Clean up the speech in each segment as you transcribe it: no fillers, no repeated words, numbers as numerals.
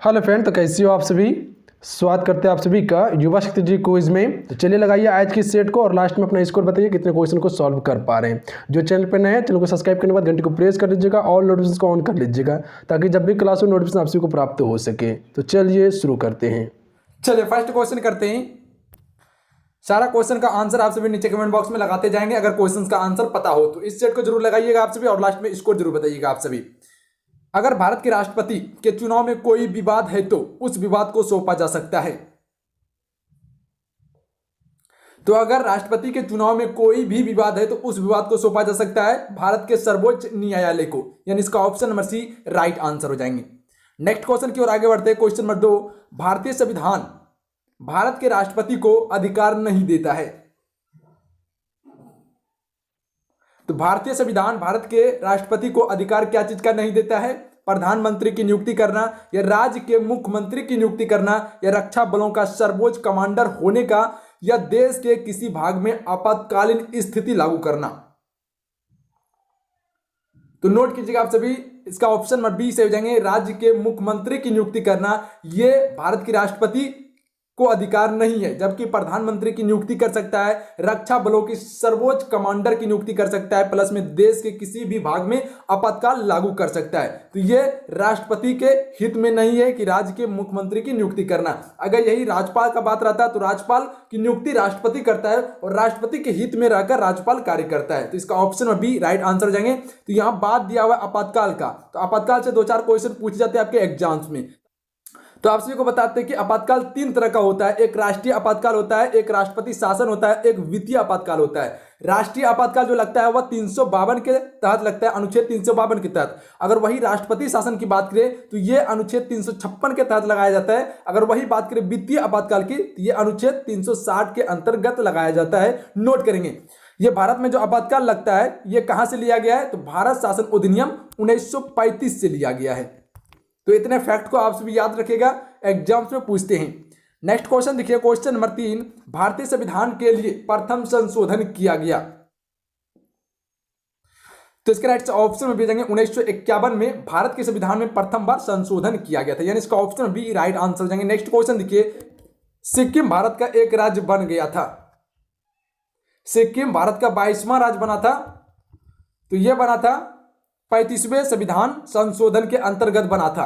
Hello friend, तो कैसी हो आप सभी। स्वागत करते हैं आप सभी का युवा शक्ति जी क्विज में। तो चलिए लगाइए आज की सेट को और लास्ट में अपना स्कोर बताइए कितने क्वेश्चन को सॉल्व कर पा रहे हैं। जो चैनल पर नए हैं चैनल को सब्सक्राइब करने के बाद घंटे को प्रेस कर लीजिएगा और नोटिफिकेशन को ऑन कर लीजिएगा ताकि जब भी क्लास हो नोटिफिकेशन आप सभी को प्राप्त हो सके। तो चलिए शुरू करते हैं। चलिए फर्स्ट क्वेश्चन करते हैं। सारा क्वेश्चन का आंसर आप सभी नीचे कमेंट बॉक्स में लगाते जाएंगे। अगर क्वेश्चन का आंसर पता हो तो इस सेट को जरूर लगाइएगा आप सभी और लास्ट में स्कोर जरूर बताइएगा आप सभी। अगर भारत के राष्ट्रपति के चुनाव में कोई विवाद है तो उस विवाद को सौंपा जा सकता है। तो अगर राष्ट्रपति के चुनाव में कोई भी विवाद है तो उस विवाद को सौंपा जा सकता है भारत के सर्वोच्च न्यायालय को, यानी इसका option number C right answer हो जाएंगे। नेक्स्ट क्वेश्चन की ओर आगे बढ़ते हैं। क्वेश्चन नंबर 2, भारतीय संविधान भारत के राष्ट्रपति को अधिकार नहीं देता है। तो भारतीय संविधान भारत के राष्ट्रपति को अधिकार क्या चीज का नहीं देता है? प्रधानमंत्री की नियुक्ति करना या राज्य के मुख्यमंत्री की नियुक्ति करना या रक्षा बलों का सर्वोच्च कमांडर होने का या देश के किसी भाग में आपातकालीन स्थिति लागू करना। तो नोट कीजिएगा आप सभी, इसका ऑप्शन नंबर बी से हो जाएंगे राज्य के मुख्यमंत्री की नियुक्ति करना। यह भारत के राष्ट्रपति को अधिकार नहीं है, जबकि प्रधानमंत्री की नियुक्ति कर सकता है, रक्षा बलों की सर्वोच्च कमांडर की नियुक्ति कर सकता है, प्लस में देश के किसी भी भाग में आपातकाल लागू कर सकता है। तो यह राष्ट्रपति के हित में नहीं है कि राज्य के मुख्यमंत्री की नियुक्ति करना। अगर यही राज्यपाल का बात रहता है तो राज्यपाल की नियुक्ति राष्ट्रपति करता है और राष्ट्रपति के हित में रहकर राज्यपाल कार्य करता है। तो इसका ऑप्शन में बी राइट आंसर हो जाएंगे। तो यहां बात दिया हुआ आपातकाल का, तो आपातकाल से 2-4 क्वेश्चन पूछे जाते हैं आपके एग्जाम्स में। तो आप सभी को बताते हैं कि आपातकाल 3 तरह का होता है। एक राष्ट्रीय आपातकाल होता है, एक राष्ट्रपति शासन होता है, एक वित्तीय आपातकाल होता है। राष्ट्रीय आपातकाल जो लगता है वह 352 के तहत लगता है, अनुच्छेद 352 के तहत। अगर वही राष्ट्रपति शासन की बात करें तो यह अनुच्छेद 356 के तहत लगाया जाता है। अगर वही बात करें वित्तीय आपातकाल की तो यह अनुच्छेद 360 के अंतर्गत लगाया जाता है। नोट करेंगे यह भारत में जो आपातकाल लगता है यह कहां से लिया गया है? तो भारत शासन अधिनियम 1935 से लिया गया है। तो इतने फैक्ट को आप सभी याद रखिएगा, एग्जाम्स में पूछते हैं। नेक्स्ट क्वेश्चन देखिए, क्वेश्चन नंबर 3, भारतीय संविधान के लिए प्रथम संशोधन किया गया। तो इसके राइट ऑप्शन में भेजेंगे 1951 में भारत के संविधान में प्रथम बार संशोधन किया गया था, यानी इसका ऑप्शन बी राइट आंसर हो जाएंगे। नेक्स्ट क्वेश्चन देखिए, सिक्किम भारत का एक राज्य बन गया था। सिक्किम भारत का 22वां राज्य बना था। तो यह बना था 35वें संविधान संशोधन के अंतर्गत बना था।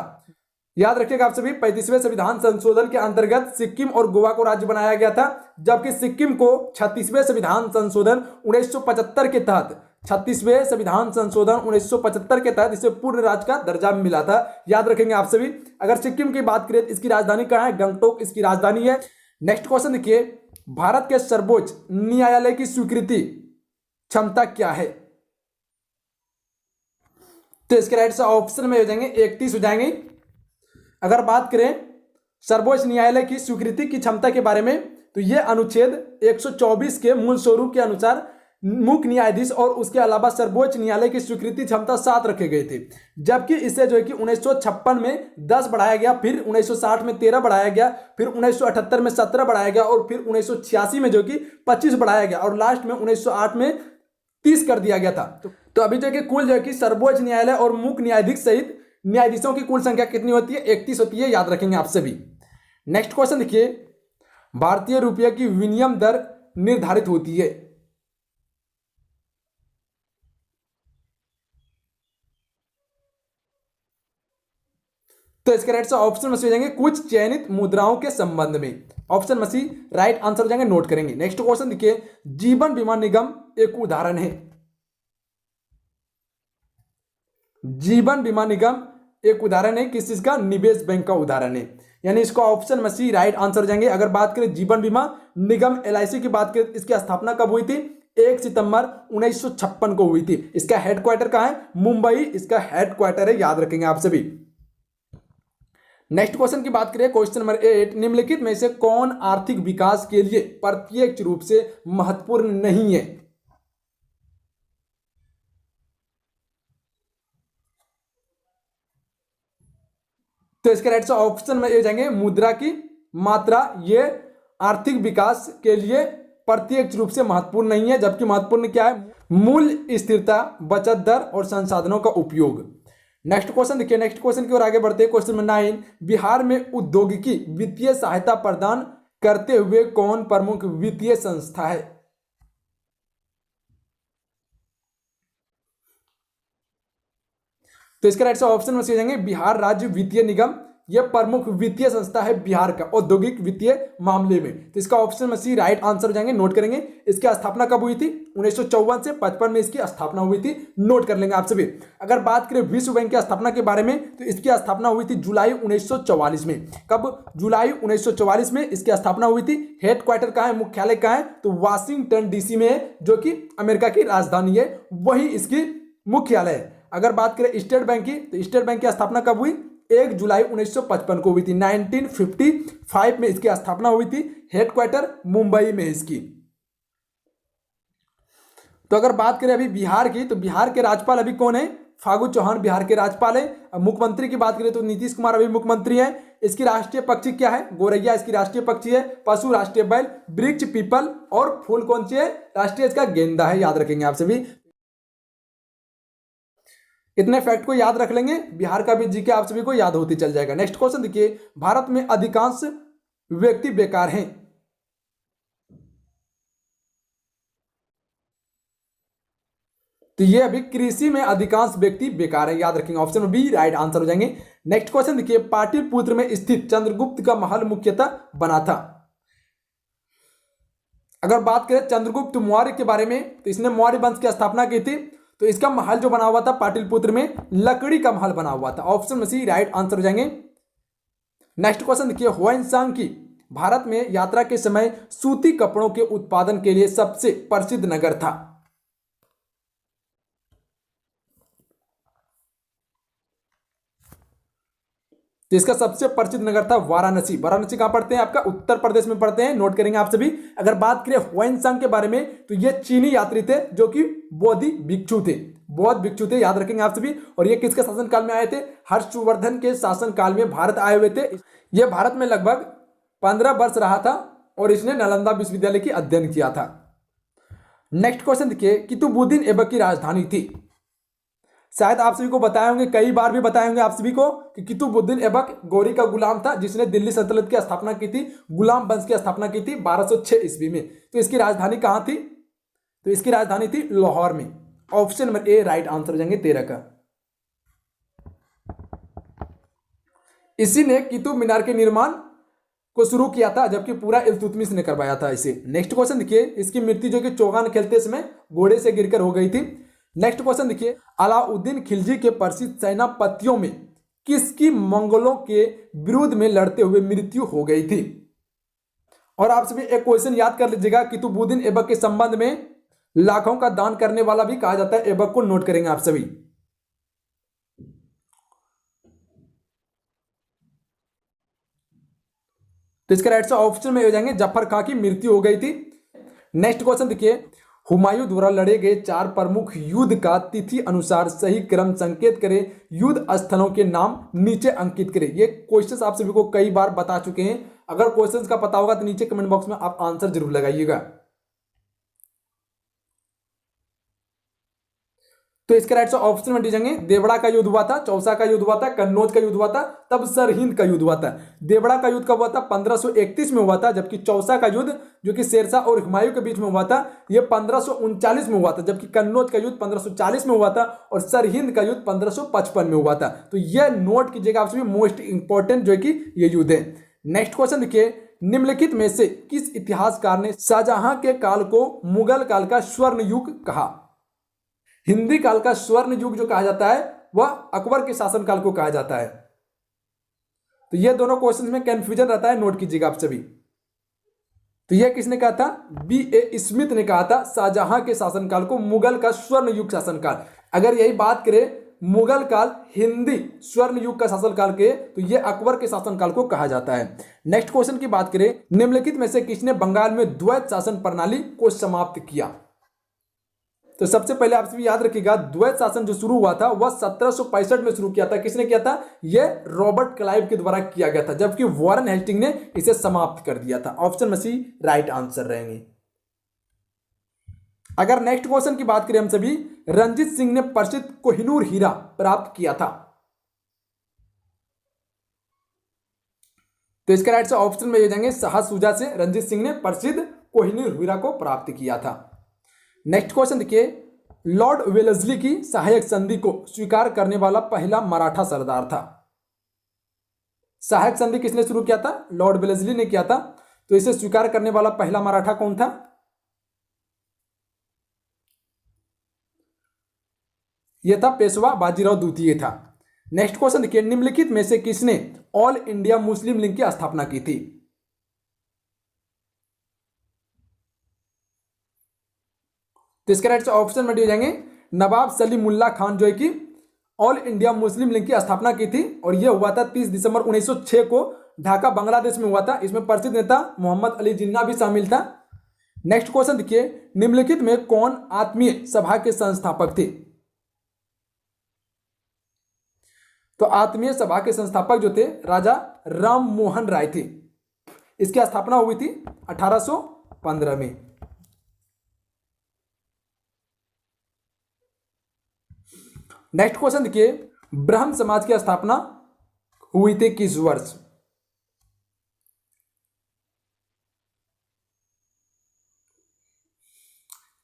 याद रखिएगा आप सभी, 35वें संविधान संशोधन के अंतर्गत सिक्किम और गोवा को राज्य बनाया गया था, जबकि सिक्किम को 36वें संविधान संशोधन 1975 के तहत 36वें संविधान संशोधन 1975 के तहत इसे पूर्ण राज्य का दर्जा मिला था। याद रखेंगे आप सभी। अगर सिक्किम की बात करें तो इसकी राजधानी कहां है? गंगटोक इसकी राजधानी है। नेक्स्ट क्वेश्चन देखिए, भारत के सर्वोच्च न्यायालय की स्वीकृति क्षमता क्या है? तो इसके राइट से ऑप्शन में हो जाएंगे 31 हो जाएंगे। अगर बात करें सर्वोच्च न्यायालय की स्वीकृति की क्षमता के बारे में तो यह अनुच्छेद 124 के मूल स्वरूप के अनुसार मुख्य न्यायाधीश और उसके अलावा सर्वोच्च न्यायालय की स्वीकृति क्षमता 7 रखे गए थे, जबकि इसे जो है कि 1956 में 10 बढ़ाया गया, फिर 1960 में 13 बढ़ाया गया, फिर 1978 में 17 बढ़ाया गया और फिर 1986 में जो कि 25 बढ़ाया गया और लास्ट में 1908 में 30 कर दिया गया था। तो अभी जो कि कुल जो है कि सर्वोच्च न्यायालय और मुख्य न्यायाधीश सहित न्यायाधीशों की कुल संख्या कितनी होती है? 31 होती है। याद रखेंगे आप सभी। नेक्स्ट क्वेश्चन देखिए, भारतीय रुपये की विनिमय दर निर्धारित होती है। तो इसके राइट से ऑप्शन में से जाएंगे कुछ चयनित मुद्राओं के संबंध में। ऑप्शन में सी राइट आंसर हो जाएंगे। नोट करेंगे। नेक्स्ट क्वेश्चन देखिए, जीवन बीमा निगम एक उदाहरण है। जीवन बीमा निगम एक उदाहरण है किस चीज का? निवेश बैंक का उदाहरण है, यानी इसका ऑप्शन में सी राइट आंसर हो जाएंगे। अगर बात करें जीवन बीमा निगम LIC की बात करें, इसकी स्थापना कब हुई थी? 1 सितंबर 1956 को हुई थी। इसका हेडक्वार्टर कहां है? मुंबई इसका हेडक्वार्टर है। याद रखेंगे आप सभी। नेक्स्ट क्वेश्चन की बात करें, क्वेश्चन नंबर 8, निम्नलिखित में से कौन आर्थिक विकास के लिए प्रत्यक्ष रूप से महत्वपूर्ण नहीं है? तो इसके राइट से ऑप्शन में ये जाएंगे मुद्रा की मात्रा, ये आर्थिक विकास के लिए प्रत्यक्ष रूप से महत्वपूर्ण नहीं है, जबकि महत्वपूर्ण क्या है? मूल्य स्थिरता, बचत दर और संसाधनों का उपयोग। नेक्स्ट क्वेश्चन देखिए, नेक्स्ट क्वेश्चन की ओर आगे बढ़ते हैं। क्वेश्चन नंबर 9, बिहार में औद्योगिकी वित्तीय सहायता प्रदान करते हुए कौन प्रमुख वित्तीय संस्था है? तो इसका राइट ऑप्शन में से जाएंगे बिहार राज्य वित्तीय निगम। यह प्रमुख वित्तीय संस्था है बिहार का औद्योगिक वित्तीय मामले में। तो इसका ऑप्शन में सी राइट आंसर हो जाएंगे, नोट करेंगे। इसकी स्थापना कब हुई थी? 1954 से 55 में इसकी स्थापना हुई थी, नोट कर लेंगे आप सभी। अगर बात करें विश्व बैंक की स्थापना के बारे में, तो इसकी स्थापना हुई थी जुलाई 1944 में। कब? जुलाई 1944 में इसकी स्थापना हुई थी। हेडक्वार्टर कहाँ है, मुख्यालय कहाँ है? तो वाशिंगटन डीसी में है, जो कि अमेरिका की राजधानी है, वही इसकी मुख्यालय है। अगर बात करें स्टेट बैंक की, तो स्टेट बैंक की स्थापना कब हुई? 1 जुलाई 1955 को हुई थी। 1955 में इसकी स्थापना हुई थी। हेडक्वार्टर मुंबई में इसकी। तो अगर बात करें अभी बिहार की, तो बिहार के राज्यपाल अभी कौन है? फागू चौहान बिहार के राज्यपाल है। अब मुख्यमंत्री की बात करें तो नीतीश कुमार अभी मुख्यमंत्री है। इसकी राष्ट्रीय पक्षी क्या है? गोरैया इसकी राष्ट्रीय पक्षी है। पशु राष्ट्रीय बैल, वृक्ष पीपल, और फूल कौन सी है? राष्ट्रीय इसका गेंदा है, याद रखेंगे आप सभी। इतने फैक्ट को याद रख लेंगे, बिहार का भी जीके आप सभी को याद होती चल जाएगा। नेक्स्ट क्वेश्चन देखिए, भारत में अधिकांश व्यक्ति बेकार हैं। तो ये अभी कृषि में अधिकांश व्यक्ति बेकार है, याद रखेंगे। ऑप्शन बी राइट आंसर हो जाएंगे। नेक्स्ट क्वेश्चन देखिए, पाटलिपुत्र में स्थित चंद्रगुप्त का महल मुख्यतः बना था। अगर बात करें चंद्रगुप्त मौर्य के बारे में, तो इसने मौर्य वंश की स्थापना की थी। तो इसका महल जो बना हुआ था पाटलिपुत्र में, लकड़ी का महल बना हुआ था। ऑप्शन में सी राइट आंसर हो जाएंगे। नेक्स्ट क्वेश्चन देखिए, ह्वेनसांग की भारत में यात्रा के समय सूती कपड़ों के उत्पादन के लिए सबसे प्रसिद्ध नगर था। तो इसका सबसे प्रसिद्ध नगर था वाराणसी। वाराणसी कहां पड़ते हैं? आपका उत्तर प्रदेश में पड़ते हैं, नोट करेंगे आप सभी। अगर बात करें ह्वेनसांग के बारे में, तो ये चीनी यात्री थे जो कि बौद्ध भिक्षु थे, बौद्ध भिक्षु थे, याद रखेंगे आप सभी। और ये किसके शासनकाल में आए थे? हर्षवर्धन के शासनकाल में भारत आए हुए थे। ये भारत में लगभग 15 वर्ष रहा था और इसने नालंदा विश्वविद्यालय की अध्ययन किया था। नेक्स्ट क्वेश्चन देखिए, कुतुबुद्दीन ऐबक की राजधानी थी। शायद आप सभी को बताए होंगे, कई बार भी बताए होंगे आप सभी को, कि कुतुबुद्दीन ऐबक गौरी का गुलाम था, जिसने दिल्ली सल्तनत की स्थापना की थी, गुलाम वंश की स्थापना की थी 1206 ईस्वी में। तो इसकी राजधानी कहां थी? तो इसकी राजधानी थी लाहौर में। Option number A right answer हो जाएंगे 13 का। इसी ने कुतुब मीनार के निर्माण को शुरू किया था, जबकि पूरा इल्तुतमिश ने करवाया था इसे। नेक्स्ट क्वेश्चन देखिए, इसकी मृत्यु जो कि चौगान खेलते समय घोड़े से गिरकर हो गई थी। नेक्स्ट क्वेश्चन देखिए, अलाउद्दीन खिलजी के प्रसिद्ध सेनापतियों में किसकी मंगोलों के विरुद्ध में लड़ते हुए मृत्यु हो गई थी? और आप सभी एक क्वेश्चन याद कर लीजिएगा, कुतुबुद्दीन ऐबक के संबंध में लाखों का दान करने वाला भी कहा जाता है ऐबक को, नोट करेंगे आप सभी। तो इसका राइट ऑप्शन में हो जाएंगे जफर खां की मृत्यु हो गई थी। नेक्स्ट क्वेश्चन देखिए, हुमायूं द्वारा लड़े गए 4 प्रमुख युद्ध का तिथि अनुसार सही क्रम संकेत करें। युद्ध स्थलों के नाम नीचे अंकित करें। ये क्वेश्चंस आप सभी को कई बार बता चुके हैं। अगर क्वेश्चंस का पता होगा तो नीचे कमेंट बॉक्स में आप आंसर जरूर लगाइएगा। तो इसका राइट ऑप्शन में दीजिएंगे, देवड़ा का युद्ध हुआ था, चौसा का युद्ध हुआ था, कन्नौज का युद्ध हुआ था, तब सरहिंद का युद्ध हुआ था। देवड़ा का युद्ध कब हुआ था? 1531 में हुआ था, जबकि चौसा का युद्ध जो कि शेरशाह और हुमायूं के बीच में हुआ था, यह 1539 में हुआ था, जबकि कन्नौज का युद्ध 1540 में हुआ था और सरहिंद का युद्ध 1555 में हुआ था। तो यह नोट कीजिएगा आप सभी, मोस्ट इंपॉर्टेंट जो है कि ये युद्ध है। नेक्स्ट क्वेश्चन देखिए, निम्नलिखित में से किस इतिहासकार ने शाहजहां के काल को मुगल काल का स्वर्ण युग कहा? हिंदी काल का स्वर्ण युग जो कहा जाता है वह अकबर के शासनकाल को कहा जाता है। तो ये दोनों क्वेश्चंस में कंफ्यूजन रहता है, नोट कीजिएगा आप सभी। तो यह किसने कहा था? B.A. स्मिथ ने कहा था शाहजहां के शासनकाल को मुगल का स्वर्ण युग शासनकाल। अगर यही बात करें मुगल काल हिंदी स्वर्ण युग का शासनकाल के, तो यह अकबर के शासनकाल को कहा जाता है। नेक्स्ट क्वेश्चन की बात करें, निम्नलिखित में से किसने बंगाल में द्वैत शासन प्रणाली को समाप्त किया? तो सबसे पहले आप सभी याद रखिएगा, द्वैत शासन जो शुरू हुआ था वह 1765 में शुरू किया था। किसने किया था? यह रॉबर्ट क्लाइव के द्वारा किया गया था, जबकि वॉरेन हेस्टिंग ने इसे समाप्त कर दिया था। ऑप्शन में सी राइट आंसर रहेंगे। अगर नेक्स्ट क्वेश्चन की बात करें हम सभी, रंजीत सिंह ने प्रसिद्ध कोहिनूर हीरा प्राप्त किया था। तो इसका राइट से ऑप्शन में हो जाएंगे शाहसुजा से रंजीत सिंह ने प्रसिद्ध कोहिनूर हीरा को प्राप्त किया था। नेक्स्ट क्वेश्चन देखिए, लॉर्ड वेलेस्ली की सहायक संधि को स्वीकार करने वाला पहला मराठा सरदार था। सहायक संधि किसने शुरू किया था? लॉर्ड वेलेस्ली ने किया था। तो इसे स्वीकार करने वाला पहला मराठा कौन था? यह था पेशवा बाजीराव द्वितीय था। नेक्स्ट क्वेश्चन देखिए, निम्नलिखित में से किसने ऑल इंडिया मुस्लिम लीग की स्थापना की थी? तो इसके राइट से ऑप्शन में दिए जाएंगे नवाब सलीमुल्लाह खान जो है कि ऑल इंडिया मुस्लिम लीग की स्थापना की थी और यह हुआ था 30 दिसंबर 1906 को ढाका बांग्लादेश में हुआ था। इसमें प्रसिद्ध नेता मोहम्मद अली जिन्ना भी शामिल था। नेक्स्ट क्वेश्चन देखिए, निम्नलिखित में कौन आत्मीय सभा के संस्थापक थे? तो आत्मीय सभा के संस्थापक जो थे राजा राम मोहन राय थे। इसकी स्थापना हुई थी 1815 में। नेक्स्ट क्वेश्चन देखिए, ब्रह्म समाज की स्थापना हुई थी किस वर्ष?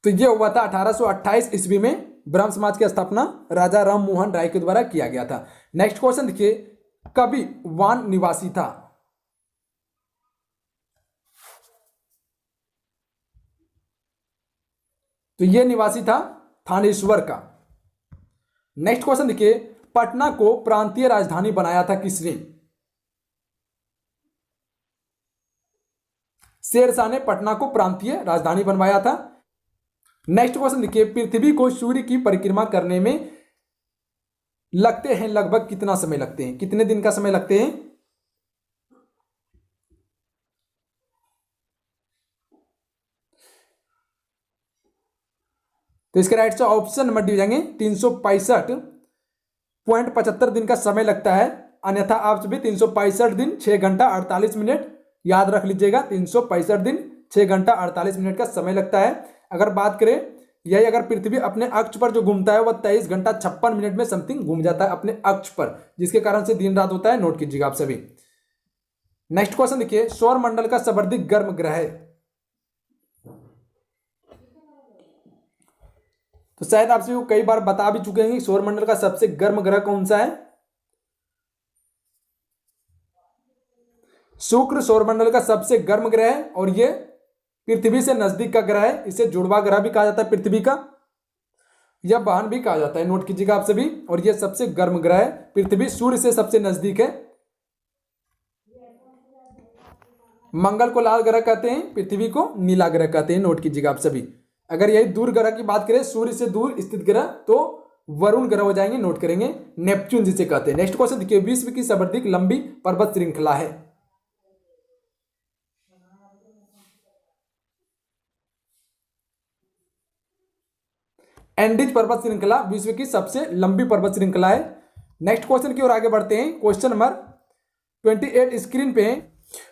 तो यह हुआ था 1828 ईस्वी में। ब्रह्म समाज की स्थापना राजा राम मोहन राय के द्वारा किया गया था। नेक्स्ट क्वेश्चन देखिए, कवि वान निवासी था? तो यह निवासी था थानेश्वर का। नेक्स्ट क्वेश्चन देखिए, पटना को प्रांतीय राजधानी बनाया था किसने? शेरशाह ने पटना को प्रांतीय राजधानी बनवाया था। नेक्स्ट क्वेश्चन देखिए, पृथ्वी को सूर्य की परिक्रमा करने में लगते हैं लगभग कितना समय लगते हैं? कितने दिन का समय लगते हैं? तो इसके राइट से ऑप्शन नंबर डी जाएंगे 365.75 दिन का समय लगता है। अन्यथा आप सभी 365 दिन 6 घंटा 48 मिनट याद रख लीजिएगा। 365 दिन 6 घंटा 48 मिनट का समय लगता है। अगर बात करें यही अगर पृथ्वी अपने अक्ष पर जो घूमता है वह 23 घंटा 56 मिनट में समथिंग घूम जाता है अपने अक्ष पर, जिसके कारण से दिन रात होता है। नोट कीजिएगा आप सभी। नेक्स्ट क्वेश्चन देखिए, सौर मंडल का सर्वाधिक गर्म ग्रह है? तो शायद आप सभी कई बार बता भी चुके हैं सौर मंडल का सबसे गर्म ग्रह कौन सा है? शुक्र सौर मंडल का सबसे गर्म ग्रह है और यह पृथ्वी से नजदीक का ग्रह है। इसे जुड़वा ग्रह भी कहा जाता है पृथ्वी का, या वाहन भी कहा जाता है। नोट कीजिएगा आप सभी। और यह सबसे गर्म ग्रह है। पृथ्वी सूर्य से सबसे नजदीक है। मंगल को लाल ग्रह कहते हैं, पृथ्वी को नीला ग्रह कहते हैं। नोट कीजिएगा आप सभी। अगर यही दूर ग्रह की बात करें, सूर्य से दूर स्थित ग्रह, तो वरुण ग्रह हो जाएंगे। नोट करेंगे, नेपच्यून जिसे कहते हैं। नेक्स्ट क्वेश्चन देखिए, विश्व की सर्वाधिक लंबी पर्वत श्रृंखला है? एंडीज पर्वत श्रृंखला विश्व की सबसे लंबी पर्वत श्रृंखला है। नेक्स्ट क्वेश्चन की ओर आगे बढ़ते हैं। क्वेश्चन नंबर 28 स्क्रीन पे,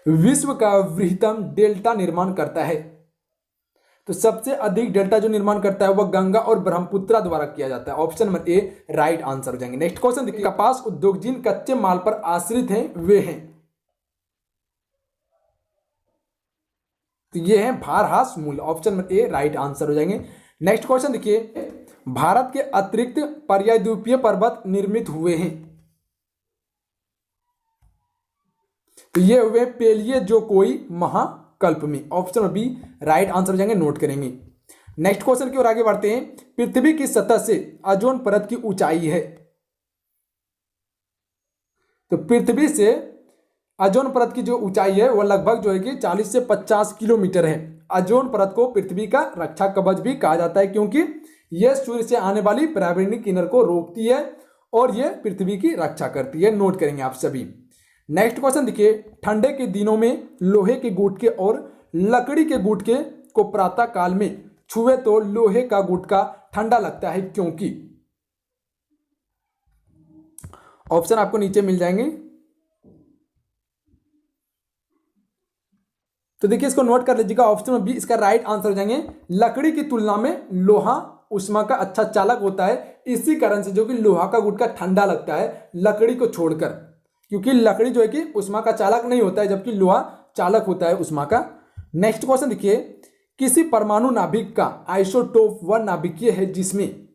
विश्व का वृहत्तम डेल्टा निर्माण करता है? तो सबसे अधिक डेल्टा जो निर्माण करता है वह गंगा और ब्रह्मपुत्रा द्वारा किया जाता है। Option number A right answer हो जाएंगे। नेक्स्ट क्वेश्चन देखिए, कपास उद्योग जिन कच्चे माल पर आश्रित हैं वे हैं? तो ये हैं भारहास मूल। Option number A right answer हो जाएंगे। नेक्स्ट क्वेश्चन देखिए, भारत के अतिरिक्त पर्यायद्वीपीय पर्वत निर्मित हुए हैं? तो ये हुए पेलिये जो कोई महाकल्प में। ऑप्शन बी राइट आंसर हो जाएंगे। नोट करेंगे। नेक्स्ट क्वेश्चन की ओर आगे बढ़ते हैं। पृथ्वी की सतह से ओजोन परत की ऊंचाई है? तो पृथ्वी से ओजोन परत की जो ऊंचाई है वह लगभग जो है कि 40 से 50 किलोमीटर है। ओजोन परत को पृथ्वी का रक्षा कवच भी कहा जाता है, क्योंकि यह सूर्य से आने वाली पराबैंगनी किरण को रोकती है और यह पृथ्वी की रक्षा करती है। नोट करेंगे आप सभी। नेक्स्ट क्वेश्चन देखिए, ठंडे के दिनों में लोहे के गुटके और लकड़ी के गुटके को प्रातः काल में छुए तो लोहे का गुटका ठंडा लगता है, क्योंकि? ऑप्शन आपको नीचे मिल जाएंगे। तो देखिए इसको नोट कर लीजिएगा। ऑप्शन बी इसका राइट आंसर हो जाएंगे। लकड़ी की तुलना में लोहा उष्मा का अच्छा चालक होता है, इसी कारण से जो कि लोहा का गुटका ठंडा लगता है लकड़ी को छोड़कर। क्योंकि लकड़ी जो है कि उष्मा का चालक नहीं होता है, जबकि लोहा चालक होता है उष्मा का। नेक्स्ट क्वेश्चन देखिए, किसी परमाणु नाभिक का आइसोटोप वह नाभिकीय है जिसमें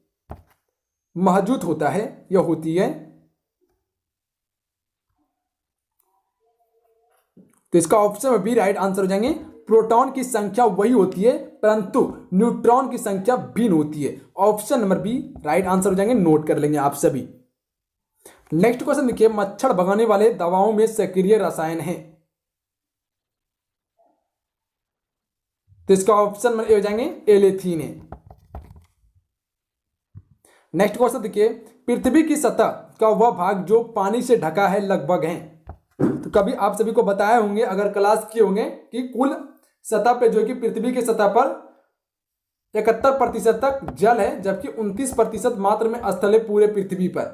मौजूद होता है या होती है। तो इसका ऑप्शन बी राइट आंसर हो जाएंगे, प्रोटॉन की संख्या वही होती है परंतु न्यूट्रॉन की संख्या भिन्न होती है। Option number B right answer हो जाएंगे, नोट कर लेंगे आप सभी। नेक्स्ट क्वेश्चन देखिए, मच्छर भगाने वाले दवाओं में सक्रिय रसायन है। तो इसका ऑप्शन हो जाएंगे एलेथीन है। नेक्स्ट क्वेश्चन देखिए, पृथ्वी की सतह का वह भाग जो पानी से ढका है लगभग है। तो कभी आप सभी को बताए होंगे अगर क्लास किए होंगे कि कुल सतह पे जो है कि पृथ्वी की सतह पर 71% तक जल है, जबकि 29% मात्र में स्थल है पूरे पृथ्वी पर।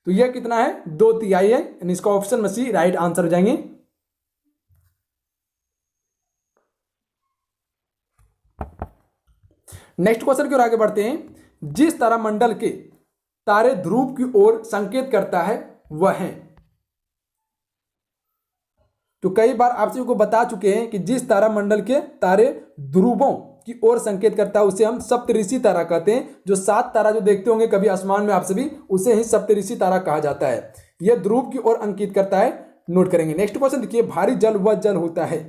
तो यह कितना है, 2/3 है, यानी इसका ऑप्शन में सी राइट आंसर हो जाएंगे। नेक्स्ट क्वेश्चन की ओर आगे बढ़ते हैं, जिस तारामंडल के तारे ध्रुव की ओर संकेत करता है वह है। तो कई बार आप सभी को बता चुके हैं कि जिस तारामंडल के तारे ध्रुवों की ओर संकेत करता है उसे हम सप्तऋषि तारा कहते हैं। जो 7 तारा जो देखते होंगे कभी आसमान में आप सभी, उसे ही सप्तऋषि तारा कहा जाता है। यह ध्रुव की ओर अंकित करता है, नोट करेंगे। नेक्स्ट क्वेश्चन देखिए, भारी जल वह जल होता है।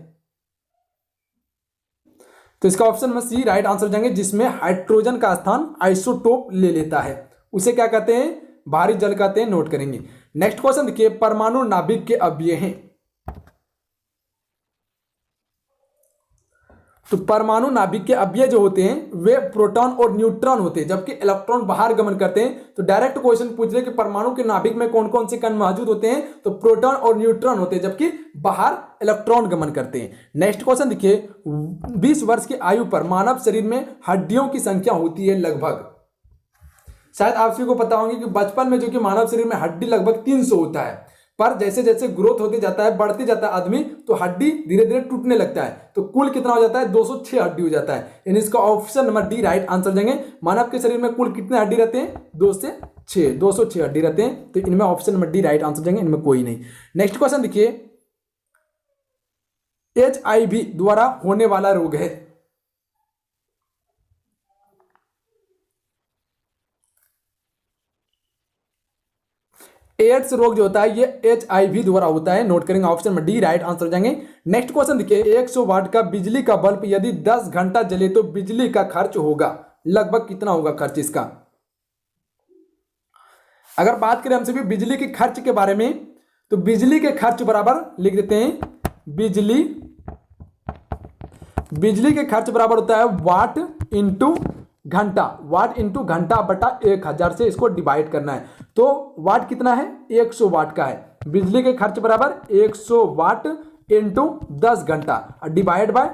तो इसका ऑप्शन में सी राइट आंसर हो जाएंगे, जिसमें हाइड्रोजन का स्थान आइसोटोप ले लेता है, उसे क्या कहते हैं, भारी जल कहते हैं, नोट करेंगे। नेक्स्ट क्वेश्चन देखिए, परमाणु नाभिक के अवयव हैं। तो परमाणु नाभिक के अवयव जो होते हैं वे प्रोटॉन और न्यूट्रॉन होते हैं, जबकि इलेक्ट्रॉन बाहर गमन करते हैं। तो डायरेक्ट क्वेश्चन पूछ रहे कि परमाणु के नाभिक में कौन कौन से कण मौजूद होते हैं, तो प्रोटॉन और न्यूट्रॉन होते हैं, जबकि बाहर इलेक्ट्रॉन गमन करते हैं। नेक्स्ट क्वेश्चन देखिए, 20 वर्ष की आयु पर मानव शरीर में हड्डियों की संख्या होती है लगभग। शायद आप सभी को पता होंगे कि बचपन में जो कि मानव शरीर में हड्डी लगभग 300 होता है, पर जैसे जैसे ग्रोथ होते जाता है, बढ़ते जाता है आदमी, तो हड्डी धीरे धीरे टूटने लगता है। तो कुल कितना हो जाता है, 206 हड्डी हो जाता है, यानी इसका option number D right answer देंगे। मानव के शरीर में कुल कितने हड्डी रहते हैं, 206 हड्डी रहते हैं। तो इनमें option number D right answer देंगे, इनमें कोई नहीं। नेक्स्ट क्वेश्चन देखिए, HIV द्वारा होने वाला रोग है। एड्स रोग जो होता है ये HIV द्वारा होता है, नोट करेंगे, ऑप्शन में डी राइट आंसर जाएंगे। नेक्स्ट क्वेश्चन देखिए, 100 वाट का बिजली का बल्ब यदि 10 घंटा जले तो बिजली का खर्च होगा लगभग कितना होगा खर्च इसका। अगर बात करें हमसे भी बिजली के खर्च के बारे में, तो बिजली के खर्च बराबर लिख देते हैं, बिजली के खर्च बराबर होता है वाट इंटू घंटा, वाट इंटू घंटा बटा 1000 से इसको डिवाइड करना है। तो वाट कितना है, 100 वाट का है। बिजली के खर्च बराबर 100 वाट इंटू 10 घंटा डिवाइड बाय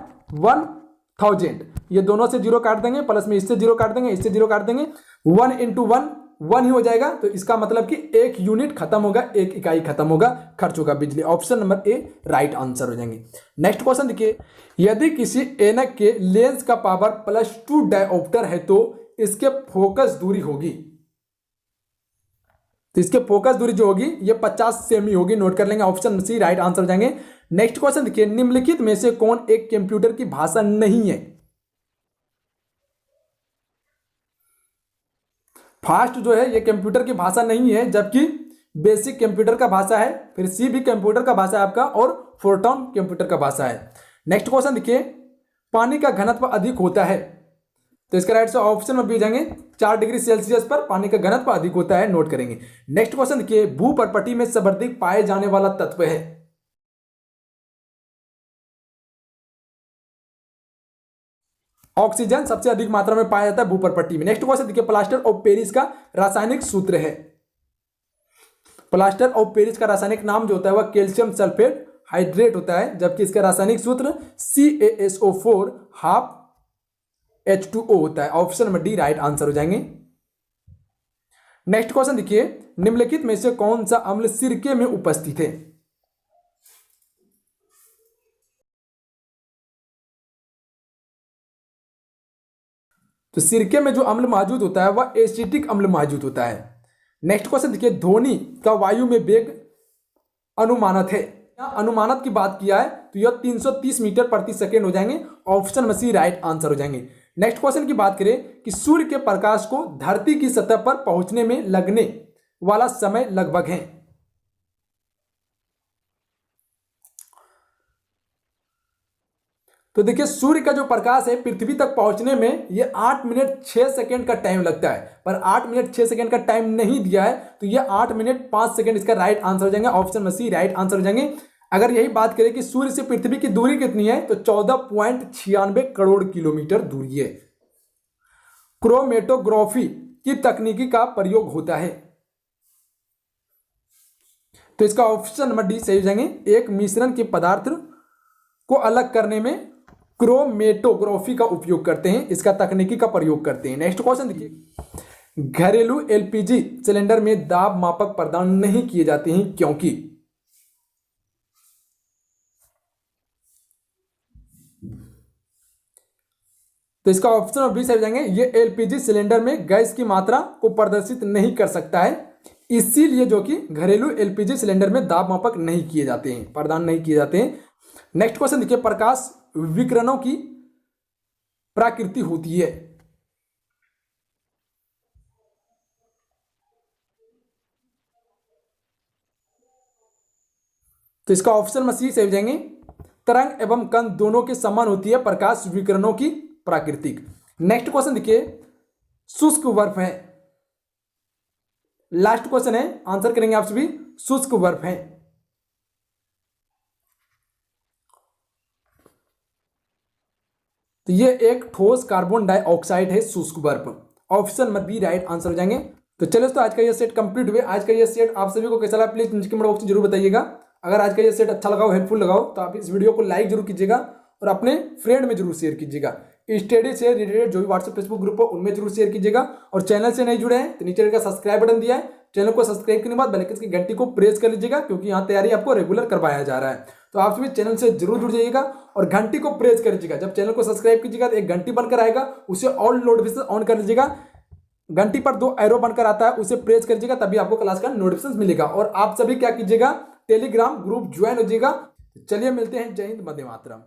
1000। ये दोनों से जीरो काट देंगे, प्लस में इससे जीरो काट देंगे, इससे जीरो काट देंगे, 1 इंटू 1 ही हो जाएगा। तो इसका मतलब कि 1 यूनिट खत्म होगा, 1 इकाई खत्म होगा, खर्च होगा बिजली। Option number A right answer हो जाएंगे। नेक्स्ट क्वेश्चन देखिए, यदि किसी ऐनक के लेंस का पावर +2 डायोप्टर है तो इसके फोकस दूरी होगी, तो इसके फोकस दूरी जो होगी ये 50 सेमी होगी, नोट कर लेंगे, ऑप्शन सी राइट आंसर हो जाएंगे। नेक्स्ट क्वेश्चन देखिए, निम्नलिखित में से कौन एक कंप्यूटर की भाषा नहीं है। फास्ट जो है ये कंप्यूटर की भाषा नहीं है, जबकि बेसिक कंप्यूटर का भाषा है, फिर सी भी कंप्यूटर का भाषा है आपका, और फोर्टॉन कंप्यूटर का भाषा है। नेक्स्ट क्वेश्चन देखिए, पानी का घनत्व अधिक होता है, तो इसका राइट से ऑप्शन में भी जाएंगे, 4 डिग्री सेल्सियस पर पानी का घनत्व अधिक होता है, नोट करेंगे। नेक्स्ट क्वेश्चन देखिए, भूपर्पटी में सर्वाधिक पाए जाने वाला तत्व है। ऑक्सीजन सबसे अधिक मात्रा में पाया जाता है भूपर्पटी में। नेक्स्ट क्वेश्चन देखिए, प्लास्टर ऑफ पेरिस का रासायनिक सूत्र है। प्लास्टर ऑफ पेरिस का रासायनिक नाम जो होता है वह कैल्शियम सल्फेट हाइड्रेट होता है, जबकि इसका रासायनिक सूत्र CaSO4 H2O होता है। Option number D right answer हो जाएंगे। नेक्स्ट क्वेश्चन देखिए, निम्नलिखित में से कौन सा अम्ल सिरके में उपस्थित है। तो सिरके में जो अम्ल मौजूद होता है वह एसिटिक अम्ल मौजूद होता है। नेक्स्ट क्वेश्चन देखिए, ध्वनि का वायु में वेग अनुमानत है। यहाँ अनुमानत की बात किया है तो यह 330 मीटर प्रति सेकेंड हो जाएंगे। ऑप्शन में सी राइट आंसर हो जाएंगे। नेक्स्ट क्वेश्चन की बात करें कि सूर्य के प्रकाश को धरती की सतह पर पहुंचने में लगने वाला समय लगभग है। तो देखिए सूर्य का जो प्रकाश है पृथ्वी तक पहुंचने में ये 8 मिनट 6 सेकंड का टाइम लगता है, पर 8 मिनट 6 सेकंड का टाइम नहीं दिया है तो ये 8 मिनट 5 सेकंड इसका राइट आंसर हो जाएंगे। ऑप्शन में सी राइट आंसर हो जाएंगे। अगर यही बात करें कि सूर्य से पृथ्वी की दूरी कितनी है तो 14.96 करोड़ किलोमीटर दूरी है। क्रोमेटोग्राफी की तकनीकी का प्रयोग होता है तो इसका ऑप्शन नंबर डी सही हो जाएंगे। एक मिश्रण के पदार्थ को अलग करने में क्रोमेटोग्राफी का उपयोग करते हैं, इसका तकनीकी का प्रयोग करते हैं। नेक्स्ट क्वेश्चन देखिए, घरेलू एलपीजी सिलेंडर में दाब मापक प्रदान नहीं किए जाते हैं क्योंकि। तो इसका ऑप्शन बी से जाएंगे, ये एलपीजी सिलेंडर में गैस की मात्रा को प्रदर्शित नहीं कर सकता है, इसीलिए जो कि घरेलू एलपीजी सिलेंडर में दाब मापक नहीं किए जाते हैं, प्रदान नहीं किए जाते हैं। नेक्स्ट क्वेश्चन देखिए, प्रकाश विकिरणों की प्रकृति होती है। तो इसका ऑप्शन में सी से हो जाएंगे, तरंग एवं कण दोनों के समान होती है प्रकाश विकिरणों की प्राकृतिक। नेक्स्ट क्वेश्चन देखिए, शुष्क बर्फ है। लास्ट क्वेश्चन है, आंसर करेंगे आप सभी। शुष्क बर्फ है। तो ये एक ठोस कार्बन डाइऑक्साइड है शुष्क बर्फ। ऑप्शन में बी राइट आंसर हो जाएंगे। तो चलो दोस्तों आज का ये सेट कंप्लीट हुए। आज का ये सेट आप सभी को कैसा लगा प्लीज नीचे कमेंट बॉक्स में जरूर बताइएगा। अगर आज का ये सेट अच्छा लगा हो, हेल्पफुल लगा हो तो आप इस वीडियो को लाइक जरूर कीजिएगा और अपने फ्रेंड में जरूर शेयर कीजिएगा। स्टडी से रिलेटेड जो भी व्हाट्सएप फेसबुक ग्रुप हो उनमें जरूर शेयर कीजिएगा। और चैनल से नहीं जुड़े हैं तो नीचे का सब्सक्राइब बटन दिया है, चैनल को सब्सक्राइब करने के बाद बेल आइकन की घंटी को प्रेस कर लीजिएगा क्योंकि यहाँ तैयारी आपको रेगुलर करवाया जा रहा है। तो आप सभी चैनल से जरूर जुड़ जाइएगा और घंटी को प्रेस कर लीजिएगा। जब चैनल को सब्सक्राइब कीजिएगा तो एक घंटी बनकर आएगा, उसे ऑल नोटिफिकेशन ऑन कर लीजिएगा। घंटी पर 2 एरो बनकर आता है, उसे प्रेस कर लीजिएगा, तभी आपको क्लास का नोटिफिकेशन मिलेगा। और आप सभी क्या कीजिएगा, टेलीग्राम ग्रुप ज्वाइन हो जाइएगा। चलिए मिलते हैं। जय हिंद, वंदे मातरम।